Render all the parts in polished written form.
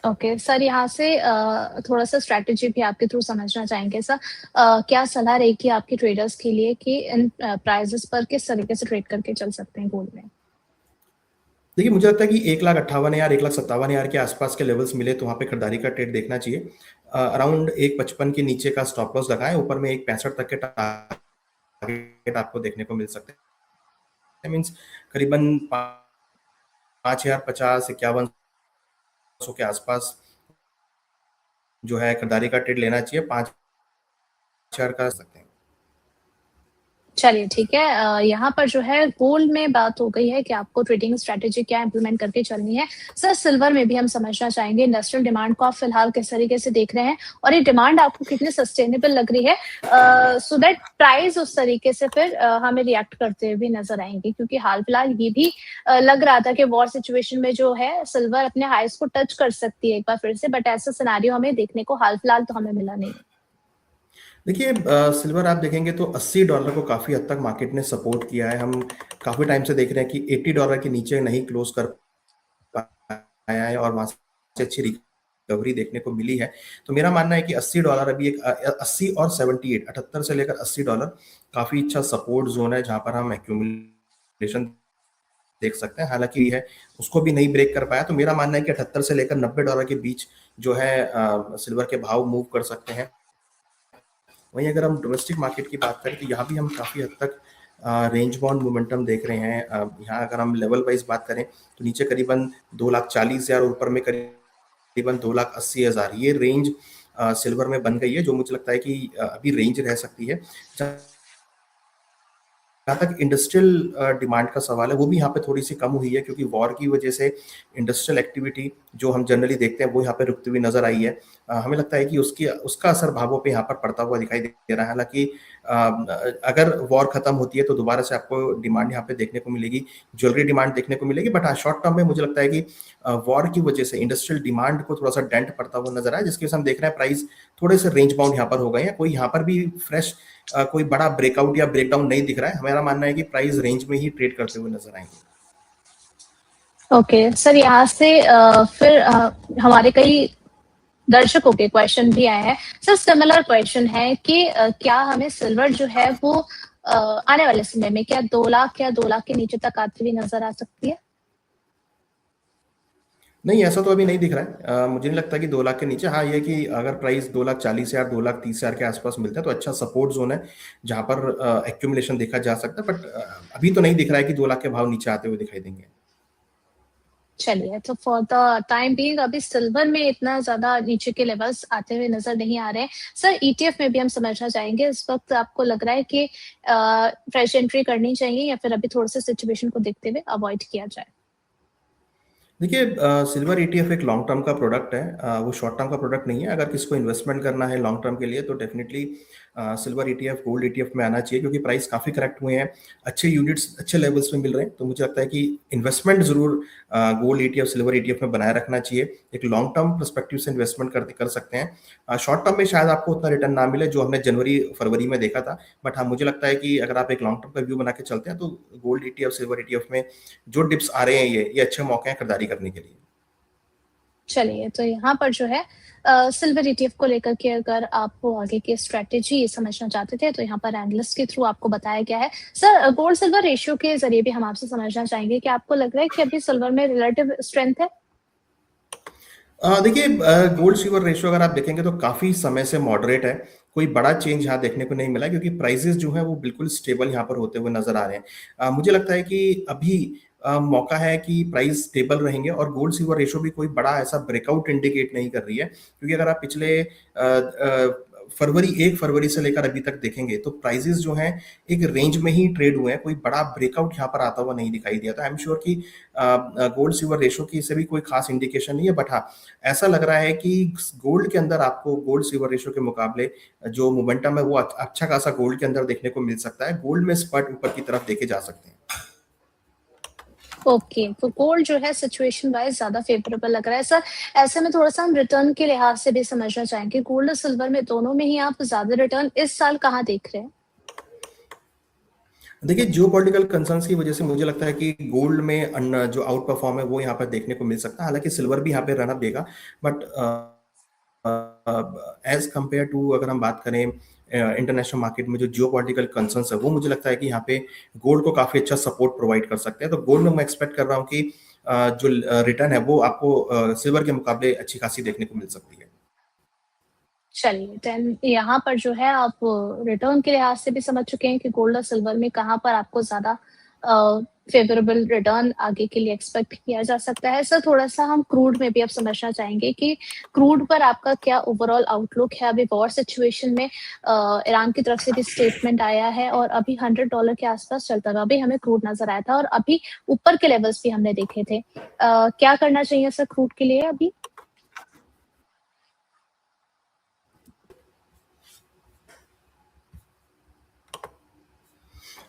Okay sir, यहाँ से थोड़ा-सा स्ट्रैटेजी भी आपके थ्रू समझना चाहेंगे सर। क्या सलाह रहेगी आपके ट्रेडर्स के लिए कि इन प्राइसेज़ पर किस तरीके से ट्रेड करके चल सकते हैं गोल्ड में? देखिए, मुझे लगता है कि 1,58,000 1,57,000 के आसपास के लेवल्स मिले तो वहाँ पे खरीदारी का ट्रेड देखना चाहिए। अराउंड 1,55 के नीचे का स्टॉप लॉस लगाएँ, ऊपर में 1,65 तक के टारगेट आपको देखने को मिल सकते हैं। मीन्स करीबन 5,050, 5,100 के आसपास जो है खरीदारी का ट्रेड लेना चाहिए, 5,000 का सकते हैं। चलिए ठीक है। यहाँ पर जो है गोल्ड में बात हो गई है कि आपको ट्रेडिंग स्ट्रैटेजी क्या इम्प्लीमेंट करके चलनी है। सर सिल्वर में भी हम समझना चाहेंगे इंडस्ट्रियल डिमांड को आप फिलहाल किस तरीके से देख रहे हैं और ये डिमांड आपको कितनी सस्टेनेबल लग रही है, सो दैट प्राइस उस तरीके से फिर हमें रिएक्ट करते हुए भी नजर आएंगे, क्योंकि हाल फिलहाल ये भी लग रहा था कि वॉर सिचुएशन में जो है सिल्वर अपने हाइस को टच कर सकती है एक बार फिर से, बट ऐसा सिनेरियो हमें देखने को हाल फिलहाल तो हमें मिला नहीं। देखिए, सिल्वर आप देखेंगे तो $80 को काफ़ी हद तक मार्केट ने सपोर्ट किया है। हम काफ़ी टाइम से देख रहे हैं कि $80 के नीचे नहीं क्लोज कर पाया है और वहाँ से अच्छी रिकवरी देखने को मिली है। तो मेरा मानना है कि $80 अभी एक 80 और 78 78 से लेकर $80 काफ़ी अच्छा सपोर्ट ज़ोन है, जहाँ पर हम एक्यूमुलेशन देख सकते हैं। हालाँकि है उसको भी नहीं ब्रेक कर पाया, तो मेरा मानना है कि 78 से लेकर $90 के बीच जो है सिल्वर के भाव मूव कर सकते हैं। वहीं अगर हम डोमेस्टिक मार्केट की बात करें तो यहाँ भी हम काफ़ी हद तक रेंज बाउंड मोमेंटम देख रहे हैं। यहाँ अगर हम लेवल वाइज बात करें तो नीचे करीबन 2,40,000 और ऊपर में करीबन 2,80,000 ये रेंज सिल्वर में बन गई है, जो मुझे लगता है कि अभी रेंज रह सकती है। जहाँ तक इंडस्ट्रियल डिमांड का सवाल है, वो भी यहाँ पे थोड़ी सी कम हुई है, क्योंकि वॉर की वजह से इंडस्ट्रियल एक्टिविटी जो हम जनरली देखते हैं वो यहाँ पे रुकती हुई नजर आई है। हमें लगता है कि उसका असर भावों पे यहाँ पर पड़ता हुआ दिखाई दे रहा है। हालांकि अगर वॉर खत्म होती है तो दोबारा से आपको डिमांड यहाँ पे देखने को मिलेगी, ज्वेलरी डिमांड देखने को मिलेगी। बट हाँ, शॉर्ट टर्म में मुझे लगता है कि वॉर की वजह से इंडस्ट्रियल डिमांड को थोड़ा सा डेंट पड़ता हुआ नजर आया, जिसकी वजह से हम देख रहे हैं प्राइस थोड़े से रेंज बाउंड यहाँ पर हो गए हैं। कोई यहाँ पर भी फ्रेश कोई बड़ा ब्रेकआउट या ब्रेकडाउन नहीं दिख रहा है। हमारा मानना है कि प्राइस रेंज में ही ट्रेड करते हुए नजर आएंगे। ओके सर, यहाँ से फिर हमारे कई दर्शकों के क्वेश्चन भी आए हैं। सर सिमिलर क्वेश्चन है कि क्या हमें सिल्वर जो है वो आने वाले समय में क्या 2 लाख या 2 लाख के नीचे तक आती हुई नजर आ सकती है? नहीं, ऐसा तो अभी नहीं दिख रहा है। मुझे नहीं लगता कि 2 लाख के नीचे। हाँ, ये कि अगर प्राइस 2,40,000 2,30,000 के आसपास मिलता है तो अच्छा सपोर्ट जोन है, जहां पर एक्यूमुलेशन देखा जा सकता है। बट अभी तो नहीं दिख रहा है कि 2 लाख के भाव नीचे आते हुए दिखाई देंगे। चलिए, तो फॉर द टाइम बीइंग अभी सिल्वर में इतना ज़्यादा नीचे के लेवल्स आते हुए नज़र नहीं आ रहे हैं। सर ईटीएफ में भी हम समझना चाहेंगे, इस वक़्त आपको लग रहा है कि फ्रेश एंट्री करनी चाहिए या फिर अभी थोड़ा-सा सिचुएशन को देखते हुए अवॉइड किया जाए? देखिए, सिल्वर ईटीएफ एक लॉन्ग टर्म का प्रोडक्ट है, वो शॉर्ट टर्म का प्रोडक्ट नहीं है। अगर किसी को इन्वेस्टमेंट करना है लॉन्ग टर्म के लिए तो definitely silver ETF gold ETF में आना चाहिए, क्योंकि प्राइस काफ़ी करेक्ट हुए हैं, अच्छे यूनिट्स अच्छे लेवल्स में मिल रहे हैं। तो मुझे लगता है कि इन्वेस्टमेंट जरूर गोल्ड ईटीएफ सिल्वर ईटीएफ में बनाए रखना चाहिए। एक लॉन्ग टर्म पर्सपेक्टिव से इन्वेस्टमेंट कर सकते हैं। शॉर्ट टर्म में शायद आपको उतना रिटर्न ना मिले जो हमने जनवरी फरवरी में देखा था। बट हाँ, मुझे लगता है कि अगर आप एक लॉन्ग टर्म का व्यू बना के चलते हैं तो गोल्ड ईटीएफ सिल्वर ईटीएफ में जो डिप्स आ रहे हैं ये अच्छे मौके हैं खरीदारी करने के लिए। चलिए, तो यहाँ पर जो है सिल्वर ईटीएफ को लेकर के अगर आपको आगे की स्ट्रैटेजी समझना चाहते थे, तो यहाँ पर एनालिस्ट के थ्रू आपको बताया गया है। सर गोल्ड सिल्वर रेशियो के ज़रिए भी हम आपसे समझना चाहेंगे कि आपको लग रहा है कि अभी सिल्वर में रिलेटिव स्ट्रेंथ है? देखिए, गोल्ड सिल्वर रेशियो अगर आप देखेंगे तो काफ़ी समय से मॉडरेट है। कोई बड़ा चेंज यहाँ देखने को नहीं मिला, क्योंकि प्राइसेस जो हैं वो बिल्कुल स्टेबल यहाँ पर होते हुए नज़र आ रहे हैं। मुझे लगता है कि अभी मौका है कि प्राइस स्टेबल रहेंगे और गोल्ड सिल्वर रेशियो भी कोई बड़ा ऐसा ब्रेकआउट इंडिकेट नहीं कर रही है। क्योंकि अगर आप पिछले 1 फरवरी से लेकर अभी तक देखेंगे तो प्राइसेस जो हैं एक रेंज में ही ट्रेड हुए हैं। कोई बड़ा ब्रेकआउट यहाँ पर आता हुआ नहीं दिखाई दिया। तो आई एम श्योर कि गोल्ड सिल्वर रेशियो की से भी कोई खास इंडिकेशन नहीं है। बट हाँ, ऐसा लग रहा है कि गोल्ड के अंदर आपको गोल्ड सिल्वर रेशियो के मुकाबले जो मोमेंटम है वो अच्छा खासा गोल्ड के अंदर देखने को मिल सकता है। गोल्ड में स्पर्ट ऊपर की तरफ देखे जा सकते हैं। ओके, तो गोल्ड जो है सिचुएशन वाइज ज़्यादा फेवरेबल लग रहा है। सर ऐसे में थोड़ा-सा हम रिटर्न के लिहाज से भी समझना चाहेंगे, गोल्ड और सिल्वर में दोनों में ही आप ज़्यादा रिटर्न इस साल कहाँ देख रहे हैं? देखिए जियोपॉलिटिकल कंसर्न्स की वजह से मुझे लगता है कि गोल्ड में जो आउट परफॉर्म है वो यहाँ पर देखने को मिल सकता है, हालांकि सिल्वर भी यहाँ पे रन अप देगा, बट एज कंपेयर टू अगर हम बात करें इंटरनेशनल मार्केट में जो जियोपॉलिटिकल कंसर्न्स है वो मुझे लगता है कि यहाँ पे गोल्ड को काफी अच्छा सपोर्ट प्रोवाइड कर सकते हैं। तो गोल्ड में मैं एक्सपेक्ट कर रहा हूँ कि जो रिटर्न है वो आपको सिल्वर के मुकाबले अच्छी खासी देखने को मिल सकती है। चलिए, देन यहाँ पर जो है आप रिटर्न के लिहाज से भी समझ चुके हैं कि गोल्ड और सिल्वर में कहाँ पर आपको ज़्यादा फ़ेवरेबल रिटर्न आगे के लिए एक्सपेक्ट किया जा सकता है। सर, थोड़ा-सा हम क्रूड में भी अब समझना चाहेंगे कि क्रूड पर आपका क्या ओवरऑल आउटलुक है? अभी वॉर सिचुएशन में ईरान की तरफ से भी स्टेटमेंट आया है और अभी $100 के आस-पास चलता था। अभी हमें क्रूड नज़र आया था और अभी ऊपर के लेवल्स भी हमने देखे थे। क्या करना चाहिए सर क्रूड के लिए अभी?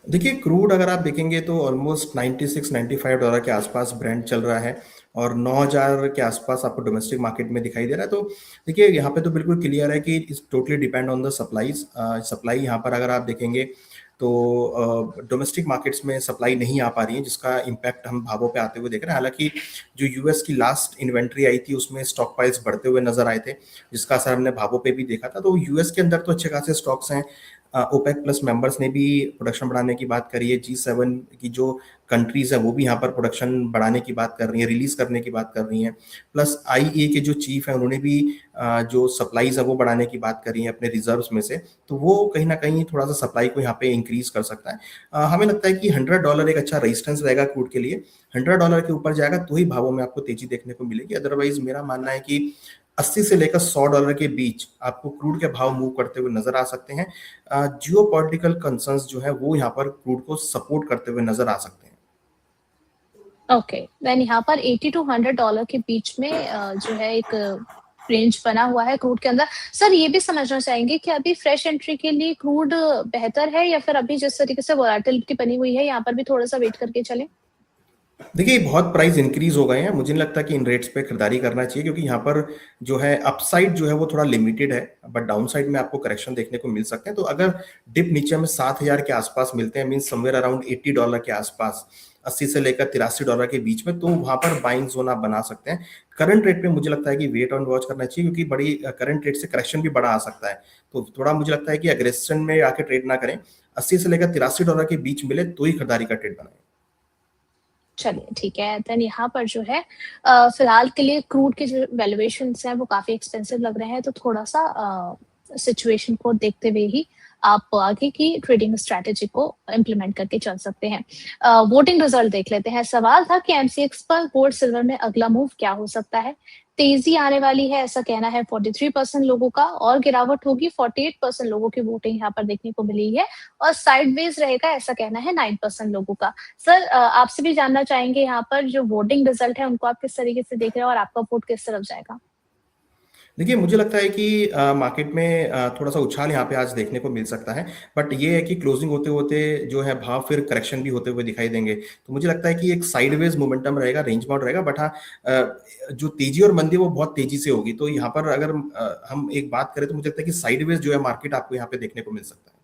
देखिए क्रूड अगर आप देखेंगे तो ऑलमोस्ट 96-95 डॉलर के आसपास ब्रेंट चल रहा है और 9,000 के आसपास आपको डोमेस्टिक मार्केट में दिखाई दे रहा है। तो देखिए यहाँ पे तो बिल्कुल क्लियर है कि it's totally depend on the supplies. Supply यहाँ पर अगर आप देखेंगे तो डोमेस्टिक मार्केट्स में सप्लाई नहीं आ पा रही है, जिसका इम्पैक्ट हम भावों पे आते हुए देख रहे हैं। हालांकि जो यूएस की लास्ट इन्वेंट्री आई थी उसमें स्टॉक प्राइस बढ़ते हुए नजर आए थे, जिसका असर हमने भावों पे भी देखा था। तो यूएस के अंदर तो अच्छे खासे स्टॉक्स हैं। ओपेक प्लस मेंबर्स ने भी प्रोडक्शन बढ़ाने की बात करी है। G7 की जो कंट्रीज है वो भी यहाँ पर प्रोडक्शन बढ़ाने की बात कर रही है, रिलीज करने की बात कर रही हैं। प्लस आईईए के जो चीफ है उन्होंने भी जो सप्लाईज है वो बढ़ाने की बात करी है अपने रिजर्व्स में से। तो वो कहीं ना कहीं थोड़ा सा सप्लाई को यहाँ पे इंक्रीज कर सकता है। हमें लगता है कि $100 एक अच्छा रेजिस्टेंस रहेगा क्रूड के लिए। $100 के ऊपर जाएगा तो ही भावों में आपको तेजी देखने को मिलेगी। अदरवाइज मेरा मानना है कि 80 से लेकर $100 के बीच आपको क्रूड के भाव मूव करते हुए नजर आ सकते हैं। जियोपॉलिटिकल कंसर्न्स जो है वो यहाँ पर क्रूड को सपोर्ट करते हुए नजर आ सकते हैं। ओके, देन यहाँ पर $80 to $100 के बीच में जो है एक रेंज बना हुआ है क्रूड के अंदर। सर, ये भी समझना चाहेंगे कि अभी फ्रेश एंट्री के लिए क्रूड बेहतर है या फिर अभी जिस तरीके से वोलेटिलिटी बनी हुई है यहाँ पर भी थोड़ा-सा वेट करके चलें? देखिए बहुत प्राइस इंक्रीज हो गए हैं, मुझे नहीं लगता कि इन रेट्स पे खरीदारी करना चाहिए, क्योंकि यहाँ पर जो है अपसाइड जो है वो थोड़ा लिमिटेड है, बट डाउन साइड में आपको करेक्शन देखने को मिल सकते हैं। तो अगर डिप नीचे में 7,000 के आसपास मिलते हैं, मीन समवेयर अराउंड $80 के आसपास, 80 से लेकर $83 के बीच में, तो वहां पर बाइंग जोन आप बना सकते हैं। करंट रेट पे मुझे लगता है कि वेट ऑन वॉच करना चाहिए, क्योंकि बड़ी करंट रेट से करेक्शन भी बड़ा आ सकता है। तो थोड़ा मुझे लगता है कि अग्रेशन में आके ट्रेड ना करें, 80 से लेकर $83 के बीच मिले तो ही खरीदारी का ट्रेड बनाएं। चलिए, ठीक है। देन यहाँ पर जो है फिलहाल के लिए क्रूड के जो वैल्यूएशंस हैं वो काफ़ी एक्सपेंसिव लग रहे हैं, तो थोड़ा-सा सिचुएशन को देखते हुए ही आप आगे की ट्रेडिंग स्ट्रैटेजी को इम्प्लीमेंट करके चल सकते हैं। वोटिंग रिजल्ट देख लेते हैं। सवाल था कि एमसीएक्स पर गोल्ड सिल्वर में अगला मूव क्या हो सकता है? तेजी आने वाली है ऐसा कहना है 43% लोगों का और गिरावट होगी 48% लोगों की वोटिंग यहाँ पर देखने को मिली है और साइडवेज रहेगा ऐसा कहना है 9% लोगों का। सर, आपसे भी जानना चाहेंगे यहाँ पर जो वोटिंग रिजल्ट है उनको आप किस तरीके से देख रहे हैं और आपका वोट किस तरफ जाएगा? देखिए, मुझे लगता है कि मार्केट में थोड़ा-सा उछाल यहाँ पे आज देखने को मिल सकता है, बट ये है कि क्लोजिंग होते-होते जो है भाव फिर करेक्शन भी होते हुए दिखाई देंगे। तो मुझे लगता है कि एक साइडवेज मोमेंटम रहेगा, रेंज बाउंड रहेगा, बट हाँ जो तेज़ी और मंदी है वो बहुत तेज़ी से होगी। तो यहाँ पर अगर हम एक बात करें तो मुझे लगता है कि साइडवेज जो है मार्केट आपको यहाँ पे देखने को मिल सकता है।